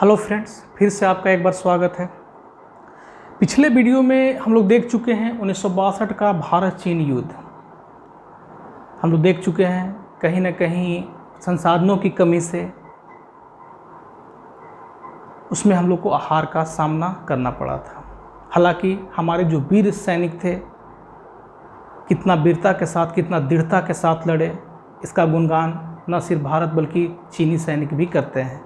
Hello friends, फिर से आपका एक बार स्वागत है। पिछले वीडियो में हम लोग देख चुके हैं 1962 का भारत चीन युद्ध। हम लोग देख चुके हैं कहीं ना कहीं संसाधनों की कमी से उसमें हम लोग को हार का सामना करना पड़ा था। हालांकि हमारे जो वीर सैनिक थे कितना वीरता के साथ, कितना दृढ़ता के साथ लड़े, इसका गुणगान न सिर्फ भारत बल्कि चीनी सैनिक भी करते हैं।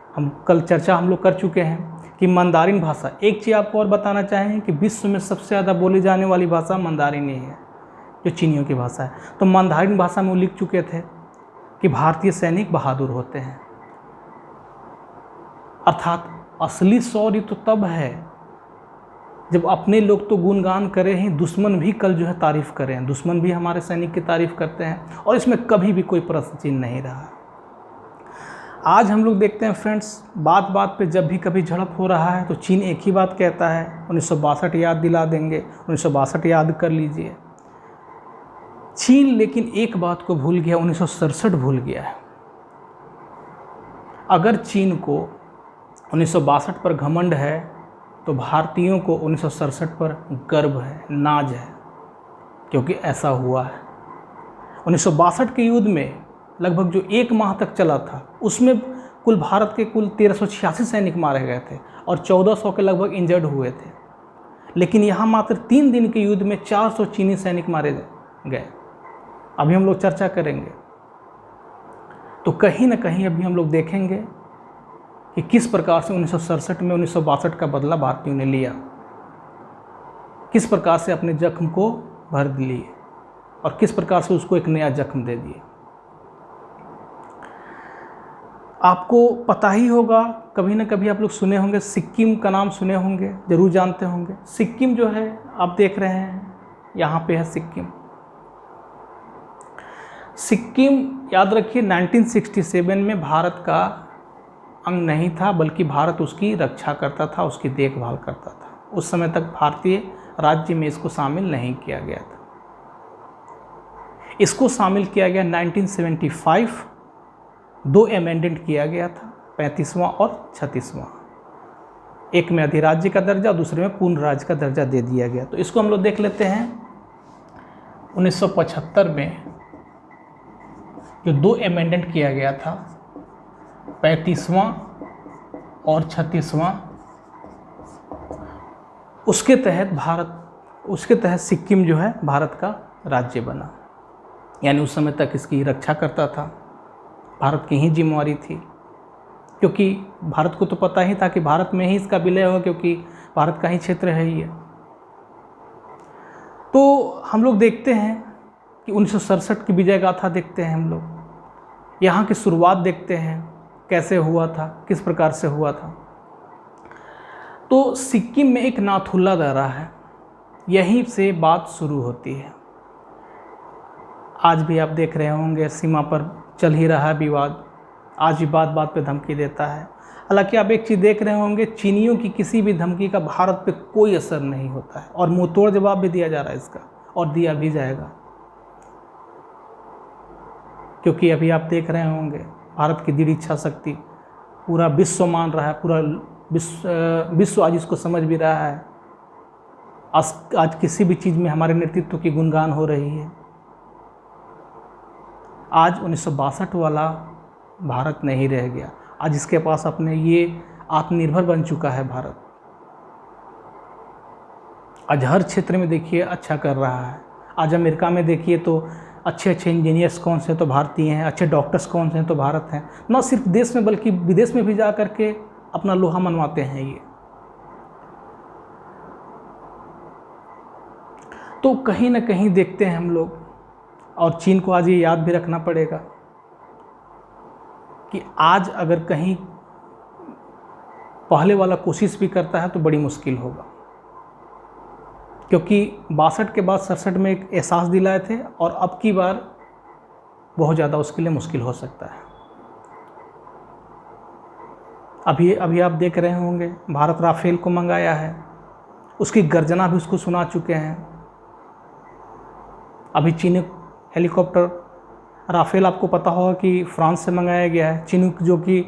हम कल चर्चा हम लोग कर चुके हैं कि मंदारिन भाषा, एक चीज़ आपको और बताना चाहेंगे कि विश्व में सबसे ज़्यादा बोली जाने वाली भाषा मंदारिन ही है, जो चीनियों की भाषा है। तो मंदारिन भाषा में वो लिख चुके थे कि भारतीय सैनिक बहादुर होते हैं। अर्थात असली शौर्य तो तब है जब अपने लोग तो गुणगान करें ही, दुश्मन भी कल जो है तारीफ़ करें। दुश्मन भी हमारे सैनिक की तारीफ़ करते हैं और इसमें कभी भी कोई प्रश्न चिन्ह नहीं रहा। आज हम लोग देखते हैं फ्रेंड्स, बात बात पे जब भी कभी झड़प हो रहा है तो चीन एक ही बात कहता है, 1962 याद दिला देंगे, 1962 याद कर लीजिए। चीन लेकिन एक बात को भूल गया, 1967 भूल गया है। अगर चीन को 1962 पर घमंड है तो भारतीयों को 1967 पर गर्व है, नाज है, क्योंकि ऐसा हुआ है। 1962 के युद्ध में लगभग जो 1 माह तक चला था उसमें कुल भारत के कुल 1386 सैनिक मारे गए थे और 1400 के लगभग इंजर्ड हुए थे। लेकिन यहाँ मात्र 3 दिन के युद्ध में 400 चीनी सैनिक मारे गए। अभी हम लोग चर्चा करेंगे। तो कहीं ना कहीं अभी हम लोग देखेंगे कि किस प्रकार से 1967 में 1962 का बदला भारतीयों ने लिया, किस प्रकार से अपने जख्म को भर लिए और किस प्रकार से उसको एक नया जख्म दे दिए। आपको पता ही होगा, कभी ना कभी आप लोग सुने होंगे, सिक्किम का नाम सुने होंगे, ज़रूर जानते होंगे। सिक्किम जो है आप देख रहे हैं, यहाँ पे है सिक्किम। सिक्किम याद रखिए 1967 में भारत का अंग नहीं था, बल्कि भारत उसकी रक्षा करता था, उसकी देखभाल करता था। उस समय तक भारतीय राज्य में इसको शामिल नहीं किया गया था। इसको शामिल किया गया 1975, 2 अमेंडमेंट किया गया था, 35वां और 36वां। एक में अधिराज्य का दर्जा, दूसरे में पूर्ण राज्य का दर्जा दे दिया गया। तो इसको हम लोग देख लेते हैं। 1975 में जो 2 अमेंडमेंट किया गया था, 35वां और 36वां, उसके तहत सिक्किम जो है भारत का राज्य बना। यानी उस समय तक इसकी रक्षा करता था, भारत की ही जिम्मेवारी थी, क्योंकि भारत को तो पता ही था कि भारत में ही इसका विलय होगा, क्योंकि भारत का ही क्षेत्र है ये। तो हम लोग देखते हैं कि 1967 की विजय गाथा देखते हैं हम लोग, यहाँ की शुरुआत देखते हैं कैसे हुआ था, किस प्रकार से हुआ था। तो सिक्किम में एक नाथुला दर्रा है, यहीं से बात शुरू होती है। आज भी आप देख रहे होंगे सीमा पर चल ही रहा है विवाद, आज भी बात बात पे धमकी देता है। हालांकि आप एक चीज़ देख रहे होंगे, चीनियों की किसी भी धमकी का भारत पे कोई असर नहीं होता है और मुंह तोड़ जवाब भी दिया जा रहा है इसका, और दिया भी जाएगा। क्योंकि अभी आप देख रहे होंगे भारत की दृढ़ इच्छा शक्ति पूरा विश्व मान रहा है, पूरा विश्व आज इसको समझ भी रहा है। आज किसी भी चीज़ में हमारे नेतृत्व की गुणगान हो रही है। आज 1962 वाला भारत नहीं रह गया, आज इसके पास अपने ये आत्मनिर्भर बन चुका है भारत। आज हर क्षेत्र में देखिए अच्छा कर रहा है। आज अमेरिका में देखिए तो अच्छे अच्छे इंजीनियर्स कौन से, तो भारतीय हैं। अच्छे डॉक्टर्स कौन से हैं, तो भारत हैं। न सिर्फ देश में बल्कि विदेश में भी जा कर के अपना लोहा मनवाते हैं ये। तो कहीं ना कहीं देखते हैं हम लोग, और चीन को आज ये याद भी रखना पड़ेगा कि आज अगर कहीं पहले वाला कोशिश भी करता है तो बड़ी मुश्किल होगा, क्योंकि 62 के बाद 67 में एक एहसास दिलाए थे, और अब की बार बहुत ज़्यादा उसके लिए मुश्किल हो सकता है। अभी आप देख रहे होंगे भारत राफेल को मंगाया है, उसकी गर्जना भी उसको सुना चुके हैं। अभी चीनी हेलीकॉप्टर राफेल आपको पता होगा कि फ्रांस से मंगाया गया है। चीनी जो कि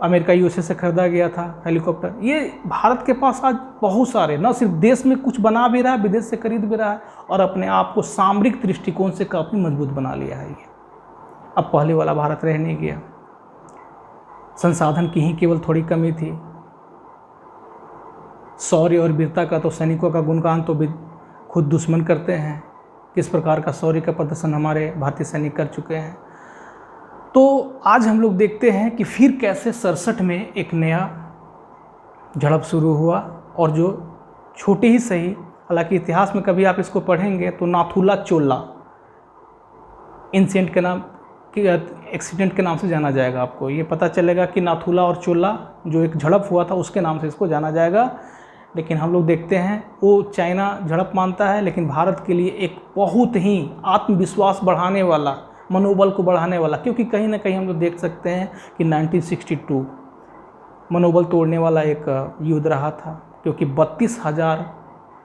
अमेरिका यूएसए से खरीदा गया था हेलीकॉप्टर। ये भारत के पास आज बहुत सारे, न सिर्फ देश में कुछ बना भी रहा है, विदेश से खरीद भी रहा है और अपने आप को सामरिक दृष्टिकोण से काफ़ी मजबूत बना लिया है। ये अब पहले वाला भारत रह नहीं गया। संसाधन की ही केवल थोड़ी कमी थी। शौर्य और वीरता का तो सैनिकों का गुणगान तो खुद दुश्मन करते हैं। किस प्रकार का शौर्य का प्रदर्शन हमारे भारतीय सैनिक कर चुके हैं। तो आज हम लोग देखते हैं कि फिर कैसे 67 में एक नया झड़प शुरू हुआ, और जो छोटी ही सही, हालांकि इतिहास में कभी आप इसको पढ़ेंगे तो नाथुला चोला इंसिडेंट के नाम एक्सीडेंट के नाम से जाना जाएगा। आपको ये पता चलेगा कि नाथुला और चोला जो एक झड़प हुआ था उसके नाम से इसको जाना जाएगा। लेकिन हम लोग देखते हैं वो चाइना झड़प मानता है, लेकिन भारत के लिए एक बहुत ही आत्मविश्वास बढ़ाने वाला, मनोबल को बढ़ाने वाला, क्योंकि कहीं ना कहीं हम लोग देख सकते हैं कि 1962 मनोबल तोड़ने वाला एक युद्ध रहा था, क्योंकि 32,000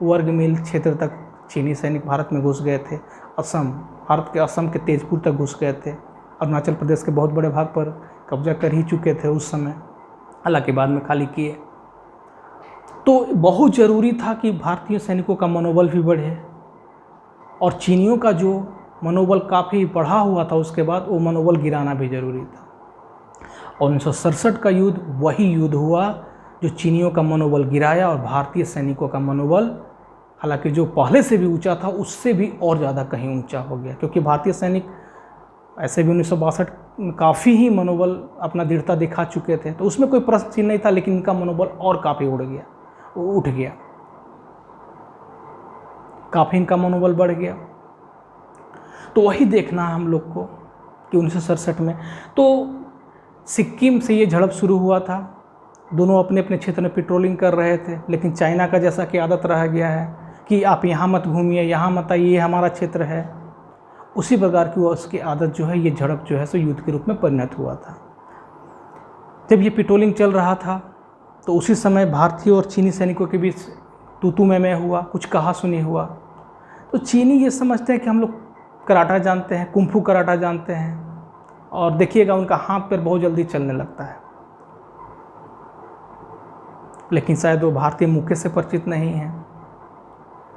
वर्ग मील क्षेत्र तक चीनी सैनिक भारत में घुस गए थे। भारत के असम के तेजपुर तक घुस गए थे। अरुणाचल प्रदेश के बहुत बड़े भाग पर कब्जा कर ही चुके थे उस समय, हालांकि बाद में खाली किए। तो बहुत ज़रूरी था कि भारतीय सैनिकों का मनोबल भी बढ़े, और चीनियों का जो मनोबल काफ़ी बढ़ा हुआ था उसके बाद वो मनोबल गिराना भी ज़रूरी था। और 1967 का युद्ध वही युद्ध हुआ जो चीनियों का मनोबल गिराया और भारतीय सैनिकों का मनोबल, हालांकि जो पहले से भी ऊंचा था उससे भी और ज़्यादा कहीं ऊंचा हो गया, क्योंकि भारतीय सैनिक ऐसे भी 1962 काफ़ी ही मनोबल अपना दृढ़ता दिखा चुके थे, तो उसमें कोई प्रश्न चिन्ह नहीं था। लेकिन इनका मनोबल और काफ़ी उठ गया, काफ़ी इनका मनोबल बढ़ गया। तो वही देखना है हम लोग को कि 1967 में तो सिक्किम से ये झड़प शुरू हुआ था। दोनों अपने अपने क्षेत्र में पेट्रोलिंग कर रहे थे, लेकिन चाइना का जैसा कि आदत रह गया है कि आप यहाँ मत घूमिए, यहाँ मत आइए, ये हमारा क्षेत्र है, उसी प्रकार की उसकी आदत जो है, ये झड़प जो है सो युद्ध के रूप में परिणत हुआ था। जब ये पेट्रोलिंग चल रहा था तो उसी समय भारतीय और चीनी सैनिकों के बीच तू मैं हुआ, कुछ कहा सुनी हुआ। तो चीनी ये समझते हैं कि हम लोग कराटा जानते हैं, कुंफू कराटा जानते हैं, और देखिएगा उनका हाथ पैर बहुत जल्दी चलने लगता है। लेकिन शायद वो भारतीय मुक्के से परिचित नहीं है,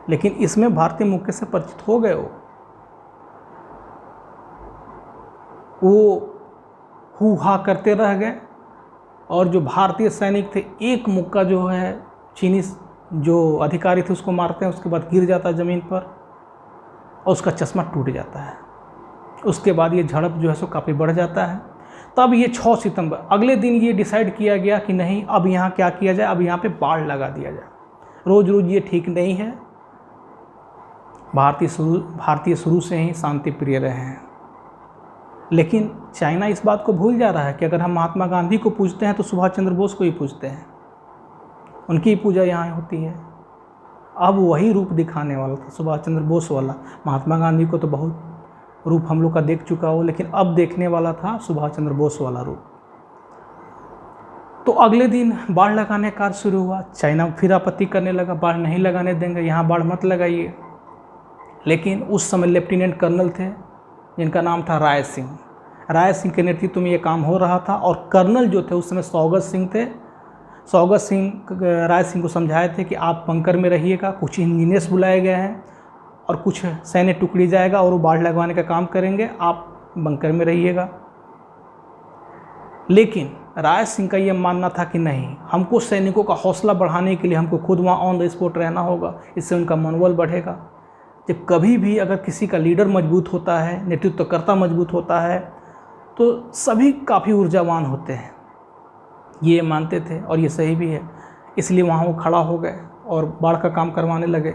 लेकिन इसमें भारतीय मुक्के से परिचित हो गए। वो हू हा करते रह गए, और जो भारतीय सैनिक थे एक मुक्का जो है चीनी जो अधिकारी थे उसको मारते हैं, उसके बाद गिर जाता है ज़मीन पर और उसका चश्मा टूट जाता है। उसके बाद ये झड़प जो है सो काफ़ी बढ़ जाता है। तब ये 6 सितंबर अगले दिन ये डिसाइड किया गया कि नहीं, अब यहाँ क्या किया जाए, अब यहाँ पे बाड़ लगा दिया जाए। रोज़ रोज़ ये ठीक नहीं है। भारतीय शुरू से ही शांति प्रिय रहे हैं, लेकिन चाइना इस बात को भूल जा रहा है कि अगर हम महात्मा गांधी को पूजते हैं तो सुभाष चंद्र बोस को ही पूजते हैं, उनकी पूजा यहाँ होती है। अब वही रूप दिखाने वाला था सुभाष चंद्र बोस वाला। महात्मा गांधी को तो बहुत रूप हम लोग का देख चुका हो, लेकिन अब देखने वाला था सुभाष चंद्र बोस वाला रूप। तो अगले दिन बाढ़ लगाने का कार्य शुरू हुआ। चाइना फिर आपत्ति करने लगा, बाढ़ नहीं लगाने देंगे, यहाँ बाढ़ मत लगाइए। लेकिन उस समय लेफ्टिनेंट कर्नल थे जिनका नाम था राय सिंह। राय सिंह के नेतृत्व में ये काम हो रहा था, और कर्नल जो थे उस समय सौगत सिंह थे। सौगत सिंह राय सिंह को समझाए थे कि आप बंकर में रहिएगा, कुछ इंजीनियर्स बुलाए गए हैं और कुछ सैन्य टुकड़ी जाएगा और वो बाढ़ लगवाने का काम करेंगे, आप बंकर में रहिएगा। लेकिन राय सिंह का ये मानना था कि नहीं, हमको सैनिकों का हौसला बढ़ाने के लिए हमको खुद वहाँ ऑन द स्पॉट रहना होगा, इससे उनका मनोबल बढ़ेगा। जब कभी भी अगर किसी का लीडर मजबूत होता है, नेतृत्वकर्ता मजबूत होता है, तो सभी काफ़ी ऊर्जावान होते हैं, ये मानते थे और ये सही भी है। इसलिए वहाँ वो खड़ा हो गए और बाढ़ का काम करवाने लगे।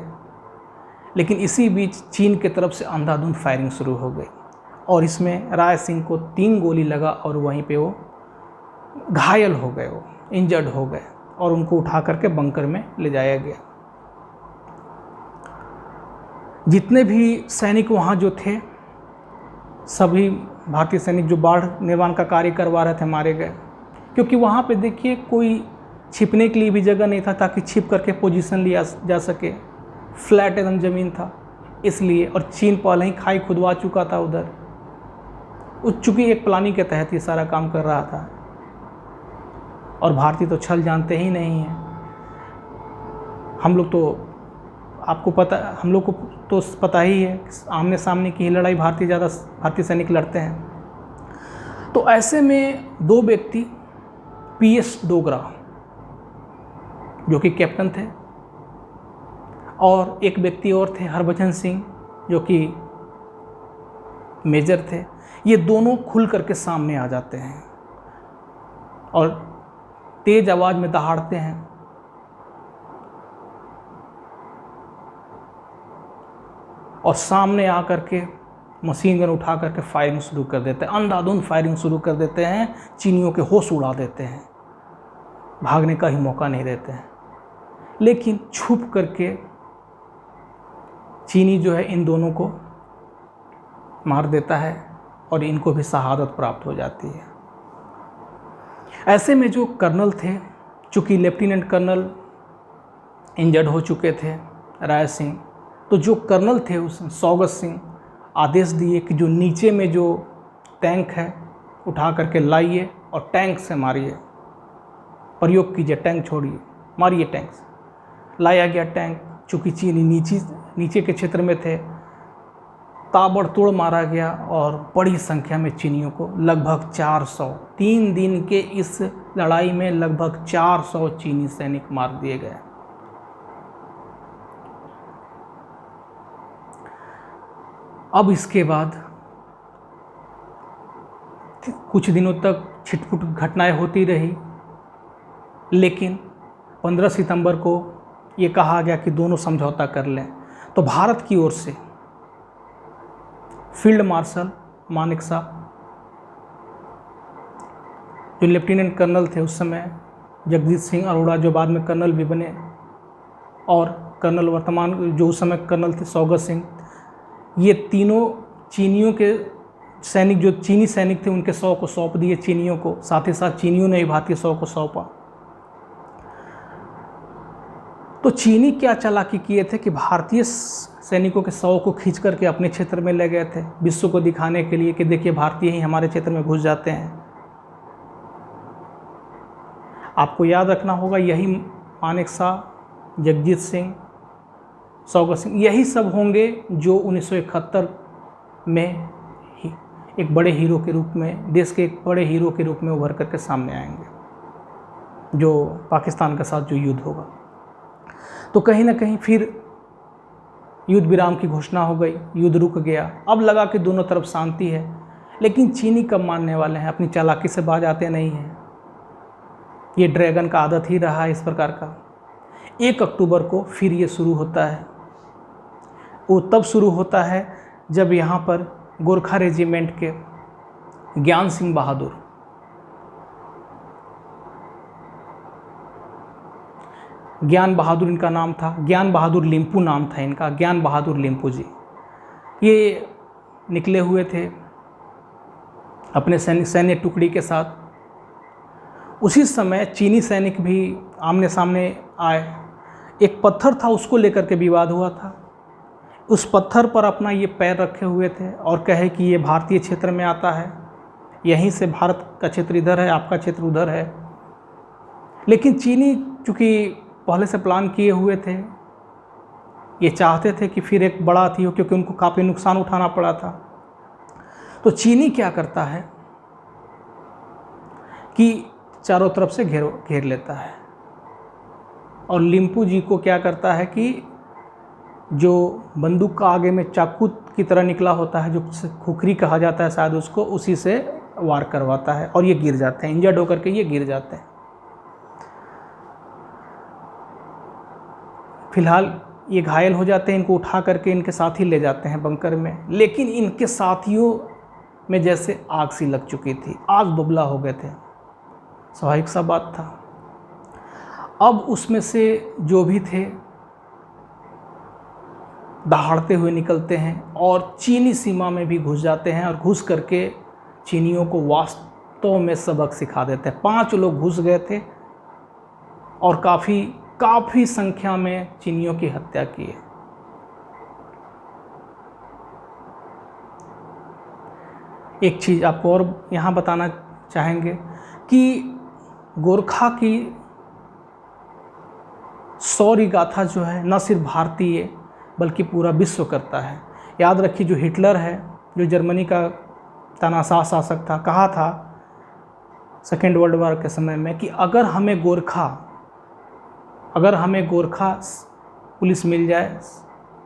लेकिन इसी बीच चीन की तरफ से अंधाधुंध फायरिंग शुरू हो गई, और इसमें राय सिंह को 3 गोली लगा और वहीं पे वो घायल हो गए, वो इंजर्ड हो गए, और उनको उठा करके बंकर में ले जाया गया। जितने भी सैनिक वहाँ जो थे, सभी भारतीय सैनिक जो बाढ़ निर्माण का कार्य करवा रहे थे मारे गए, क्योंकि वहाँ पे देखिए कोई छिपने के लिए भी जगह नहीं था ताकि छिप करके पोजीशन लिया जा सके। फ्लैट एकदम ज़मीन था इसलिए, और चीन पहले ही खाई खुदवा चुका था उधर, चूँकि एक प्लानिंग के तहत ये सारा काम कर रहा था। और भारतीय तो छल जानते ही नहीं हैं। हम लोग तो आपको पता, हम लोग को तो पता ही है आमने सामने की ही लड़ाई भारतीय सैनिक लड़ते हैं। तो ऐसे में दो व्यक्ति, पीएस डोगरा जो कि कैप्टन थे, और एक व्यक्ति और थे हरभजन सिंह जो कि मेजर थे, ये दोनों खुल करके सामने आ जाते हैं और तेज आवाज में दहाड़ते हैं। और सामने आकर के मशीन गन उठा करके फायरिंग शुरू कर देते हैं, अंधाधुंध फायरिंग शुरू कर देते हैं, चीनियों के होश उड़ा देते हैं, भागने का ही मौका नहीं देते हैं। लेकिन छुप करके चीनी जो है इन दोनों को मार देता है और इनको भी शहादत प्राप्त हो जाती है। ऐसे में जो कर्नल थे, चूँकि लेफ्टिनेंट कर्नल इंजर्ड हो चुके थे राय सिंह, तो जो कर्नल थे उसमें सौगत सिंह आदेश दिए कि जो नीचे में जो टैंक है उठा करके लाइए और टैंक से मारिए, प्रयोग कीजिए, टैंक छोड़िए, मारिए टैंक से। लाया गया टैंक, चूँकि चीनी नीचे के क्षेत्र में थे, ताबड़तोड़ मारा गया और बड़ी संख्या में चीनियों को, लगभग 400, 3 दिन के इस लड़ाई में लगभग 400 चीनी सैनिक मार दिए गए। अब इसके बाद कुछ दिनों तक छिटपुट घटनाएं होती रही, लेकिन 15 सितंबर को ये कहा गया कि दोनों समझौता कर लें। तो भारत की ओर से फील्ड मार्शल मानेकशॉ, जो लेफ्टिनेंट कर्नल थे उस समय, जगजीत सिंह अरोड़ा जो बाद में कर्नल भी बने, और कर्नल वर्तमान जो उस समय कर्नल थे सौगत सिंह, ये तीनों चीनियों के सैनिक, जो चीनी सैनिक थे उनके 100 को सौंप दिए चीनियों को, साथ ही साथ चीनियों ने भी भारतीय 100 को सौंपा। तो चीनी क्या चालाकी किए थे कि भारतीय सैनिकों के 100 को खींच करके अपने क्षेत्र में ले गए थे, विश्व को दिखाने के लिए कि देखिए भारतीय ही हमारे क्षेत्र में घुस जाते हैं। आपको याद रखना होगा, यही मानेकशॉ, जगजीत सिंह, सौगत सिंह, यही सब होंगे जो 1971 में ही एक बड़े हीरो के रूप में, देश के एक बड़े हीरो के रूप में उभर करके सामने आएंगे, जो पाकिस्तान के साथ जो युद्ध होगा। तो कहीं ना कहीं फिर युद्ध विराम की घोषणा हो गई, युद्ध रुक गया। अब लगा कि दोनों तरफ शांति है, लेकिन चीनी कब मानने वाले हैं, अपनी चालाकी से बाज आते नहीं हैं। ये ड्रैगन का आदत ही रहा है इस प्रकार का। 1 अक्टूबर को फिर ये शुरू होता है। वो तब शुरू होता है जब यहाँ पर गोरखा रेजिमेंट के ज्ञान सिंह बहादुर, ज्ञान बहादुर इनका नाम था, ज्ञान बहादुर लिम्पू नाम था इनका, ज्ञान बहादुर लिम्पू जी, ये निकले हुए थे अपने सैन्य टुकड़ी के साथ। उसी समय चीनी सैनिक भी आमने सामने आए। एक पत्थर था, उसको लेकर के विवाद हुआ था। उस पत्थर पर अपना ये पैर रखे हुए थे और कहे कि ये भारतीय क्षेत्र में आता है, यहीं से भारत का क्षेत्र इधर है, आपका क्षेत्र उधर है। लेकिन चीनी चूँकि पहले से प्लान किए हुए थे, ये चाहते थे कि फिर एक बड़ा अति हो, क्योंकि उनको काफ़ी नुकसान उठाना पड़ा था। तो चीनी क्या करता है कि चारों तरफ से घेर लेता है, और लिम्पू जी को क्या करता है कि जो बंदूक का आगे में चाकू की तरह निकला होता है, जो खुखरी कहा जाता है शायद उसको, उसी से वार करवाता है और ये गिर जाते हैं, इंजर्ड होकर के ये गिर जाते हैं। फिलहाल ये घायल हो जाते हैं, इनको उठा करके इनके साथी ले जाते हैं बंकर में, लेकिन इनके साथियों में जैसे आग सी लग चुकी थी, आग बबूला हो गए थे, स्वाभाविक सा बात था। अब उसमें से जो भी थे दहाड़ते हुए निकलते हैं और चीनी सीमा में भी घुस जाते हैं, और घुस करके चीनियों को वास्तव में सबक सिखा देते हैं। 5 लोग घुस गए थे और काफ़ी संख्या में चीनियों की हत्या की है। एक चीज़ आपको और यहाँ बताना चाहेंगे कि गोरखा की शौर्य गाथा जो है न सिर्फ भारतीय बल्कि पूरा विश्व करता है। याद रखिए, जो हिटलर है, जो जर्मनी का तानाशाह शासक था, कहा था सेकेंड वर्ल्ड वॉर के समय में कि अगर हमें गोरखा पुलिस मिल जाए,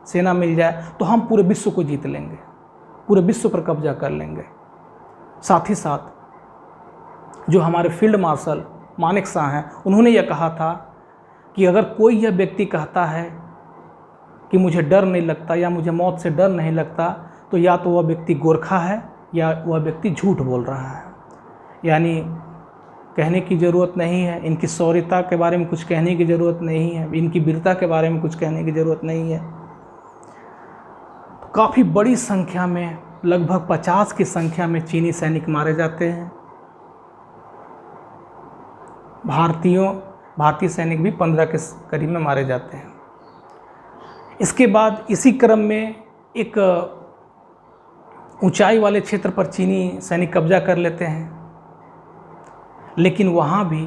सेना मिल जाए, तो हम पूरे विश्व को जीत लेंगे, पूरे विश्व पर कब्जा कर लेंगे। साथ ही साथ जो हमारे फील्ड मार्शल मानेकशॉ हैं, उन्होंने यह कहा था कि अगर कोई यह व्यक्ति कहता है कि मुझे डर नहीं लगता या मुझे मौत से डर नहीं लगता, तो या तो वह व्यक्ति गोरखा है या वह व्यक्ति झूठ बोल रहा है। यानी कहने की ज़रूरत नहीं है, इनकी शौर्यता के बारे में कुछ कहने की ज़रूरत नहीं है, इनकी वीरता के बारे में कुछ कहने की ज़रूरत नहीं है। तो काफ़ी बड़ी संख्या में, लगभग 50 की संख्या में चीनी सैनिक मारे जाते हैं। भारतीय सैनिक भी 15 के करीब में मारे जाते हैं। इसके बाद इसी क्रम में एक ऊंचाई वाले क्षेत्र पर चीनी सैनिक कब्जा कर लेते हैं, लेकिन वहाँ भी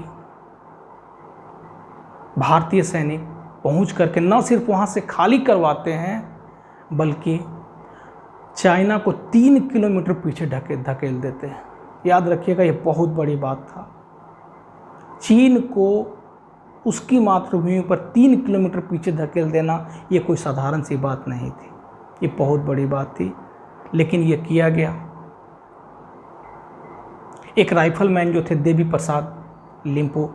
भारतीय सैनिक पहुँच करके न सिर्फ वहाँ से खाली करवाते हैं, बल्कि चाइना को 3 किलोमीटर पीछे धकेल देते हैं। याद रखिएगा, ये बहुत बड़ी बात था। चीन को उसकी मातृभूमि पर 3 किलोमीटर पीछे धकेल देना, ये कोई साधारण सी बात नहीं थी, ये बहुत बड़ी बात थी, लेकिन ये किया गया। एक राइफलमैन जो थे देवी प्रसाद लिम्पो,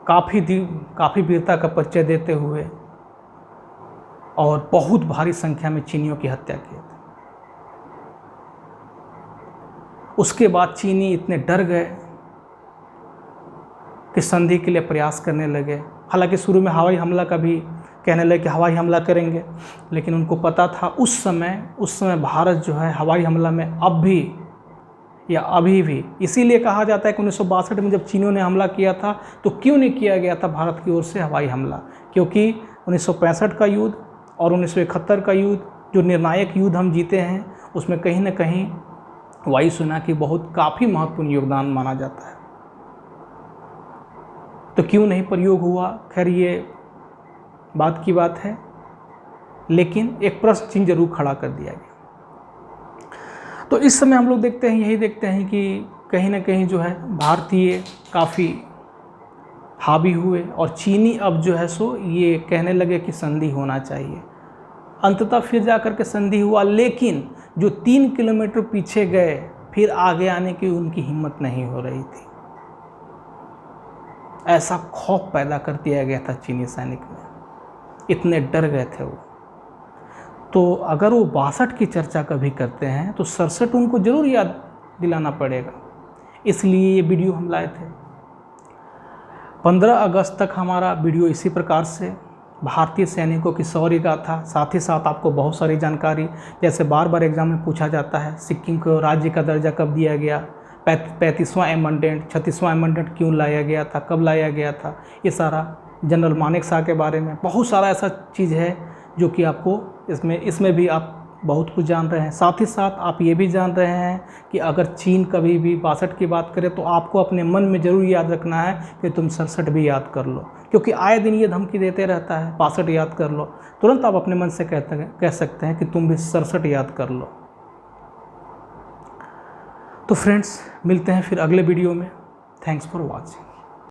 काफ़ी वीरता का परिचय देते हुए और बहुत भारी संख्या में चीनियों की हत्या की थी। उसके बाद चीनी इतने डर गए कि संधि के लिए प्रयास करने लगे। हालांकि शुरू में हवाई हमला का भी कहने लगे कि हवाई हमला करेंगे, लेकिन उनको पता था उस समय भारत जो है हवाई हमला में अभी भी, इसीलिए कहा जाता है कि 1962 में जब चीनियों ने हमला किया था तो क्यों नहीं किया गया था भारत की ओर से हवाई हमला, क्योंकि 1965 का युद्ध और 1971 का युद्ध, जो निर्णायक युद्ध हम जीते हैं, उसमें कहीं ना कहीं वायुसेना की काफ़ी महत्वपूर्ण योगदान माना जाता है। तो क्यों नहीं प्रयोग हुआ, खैर ये बात की बात है, लेकिन एक प्रश्न चिन्ह जरूर खड़ा कर दिया गया। तो इस समय हम लोग यही देखते हैं कि कहीं ना कहीं जो है भारतीय काफ़ी हावी हुए और चीनी अब जो है सो ये कहने लगे कि संधि होना चाहिए। अंततः फिर जाकर के संधि हुआ, लेकिन जो 3 किलोमीटर पीछे गए, फिर आगे आने की उनकी हिम्मत नहीं हो रही थी। ऐसा खौफ पैदा कर दिया गया था चीनी सैनिक में, इतने डर गए थे वो। तो अगर वो 62 की चर्चा कभी करते हैं तो 67 उनको ज़रूर याद दिलाना पड़ेगा, इसलिए ये वीडियो हम लाए थे। 15 अगस्त तक हमारा वीडियो इसी प्रकार से भारतीय सैनिकों की शौर्य गाथा, साथ ही साथ आपको बहुत सारी जानकारी, जैसे बार बार एग्जाम में पूछा जाता है सिक्किम को राज्य का दर्जा कब दिया गया, 35वां अमेंडमेंट, 36वां अमेंडमेंट क्यों लाया गया था, कब लाया गया था, ये सारा जनरल मानेकशॉ के बारे में बहुत सारा ऐसा चीज़ है जो कि आपको इसमें भी आप बहुत कुछ जान रहे हैं। साथ ही साथ आप ये भी जान रहे हैं कि अगर चीन कभी भी 62 की बात करे तो आपको अपने मन में ज़रूर याद रखना है कि तुम 67 भी याद कर लो, क्योंकि आए दिन ये धमकी देते रहता है 62 याद कर लो। तुरंत आप अपने मन से कह सकते हैं कि तुम भी 67 याद कर लो। तो फ्रेंड्स, मिलते हैं फिर अगले वीडियो में। Thanks for watching.